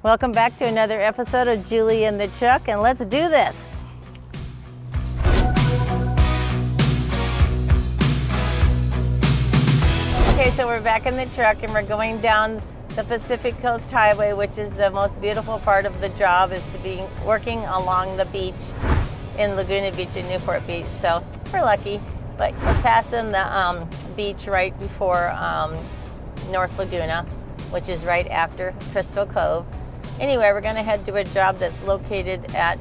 Welcome back to another episode of Julie and the Truck, and let's do this. Okay, so we're back in the truck and we're going down the Pacific Coast Highway, which is the most beautiful part of the job, is to be working along the beach in Laguna Beach and Newport Beach. So we're lucky, but we're passing the beach right before North Laguna, which is right after Crystal Cove. Anyway, we're gonna head to a job that's located at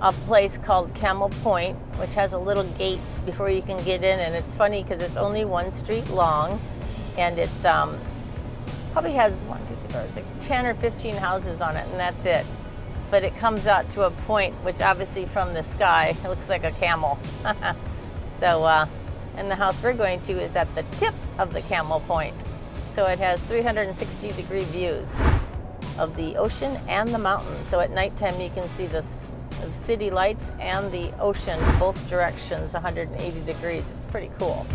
a place called Camel Point, which has a little gate before you can get in, and it's funny because it's only one street long, and it's probably has 10 or 15 houses on it, and that's it. But it comes out to a point, which obviously from the sky, it looks like a camel. So, and the house we're going to is at the tip of the Camel Point. So it has 360-degree views of the ocean and the mountains. So at nighttime you can see the city lights and the ocean, both directions, 180 degrees. It's pretty cool.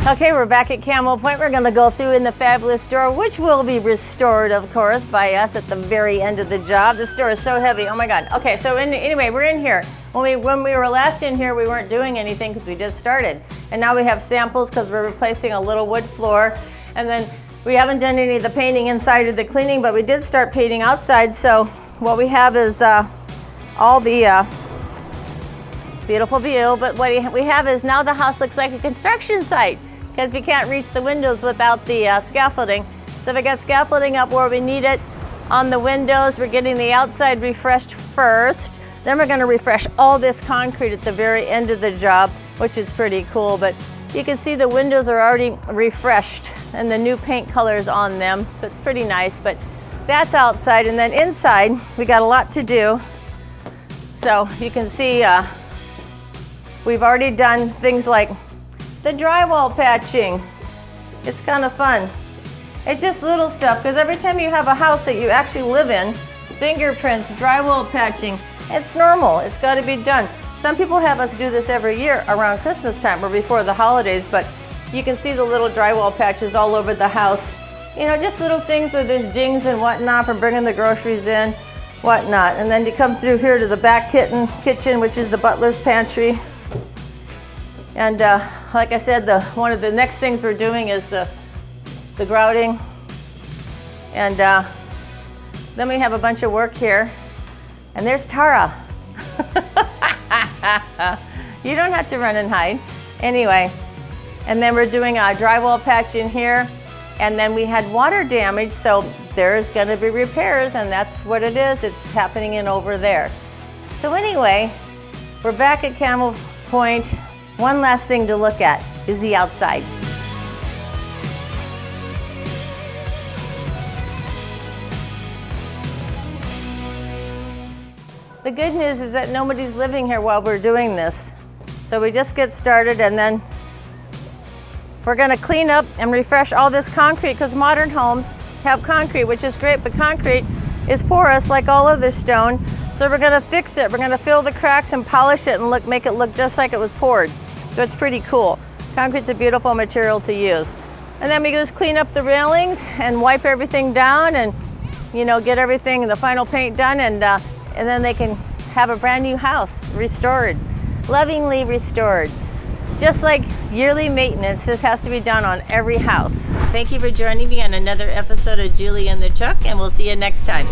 Okay, we're back at Camel Point. We're going to go through in the fabulous door, which will be restored, of course, by us at the very end of the job. This door is so heavy. Oh my God. Okay, so anyway, we're in here. When we were last in here, we weren't doing anything because we just started. And now we have samples because we're replacing a little wood floor. And then we haven't done any of the painting inside of the cleaning, but we did start painting outside. So what we have is all the beautiful view. But what we have is now the house looks like a construction site, because we can't reach the windows without the scaffolding. So we got scaffolding up where we need it on the windows. We're getting the outside refreshed first. Then we're gonna refresh all this concrete at the very end of the job, which is pretty cool. But you can see the windows are already refreshed and the new paint colors on them. It's pretty nice, but that's outside. And then inside, we got a lot to do. So you can see we've already done things like the drywall patching. It's kind of fun. It's just little stuff, because every time you have a house that you actually live in, fingerprints, drywall patching, it's normal. It's got to be done. Some people have us do this every year around Christmas time or before the holidays, but you can see the little drywall patches all over the house. You know, just little things where there's dings and whatnot from bringing the groceries in, whatnot. And then you come through here to the back kitchen, which is the butler's pantry. And like I said, one of the next things we're doing is the grouting. And then we have a bunch of work here. And there's Tara. You don't have to run and hide. Anyway, and then we're doing a drywall patch in here. And then we had water damage, so there's gonna be repairs, and that's what it is. It's happening in over there. So anyway, we're back at Camel Point. One last thing to look at is the outside. The good news is that nobody's living here while we're doing this. So we just get started, and then we're gonna clean up and refresh all this concrete, because modern homes have concrete, which is great, but concrete is porous like all other stone. So we're gonna fix it. We're gonna fill the cracks and polish it and make it look just like it was poured. So it's pretty cool. Concrete's a beautiful material to use. And then we just clean up the railings and wipe everything down, and get everything, the final paint done, and then they can have a brand new house restored, lovingly restored. Just like yearly maintenance, this has to be done on every house. Thank you for joining me on another episode of Julie and the Truck, and we'll see you next time.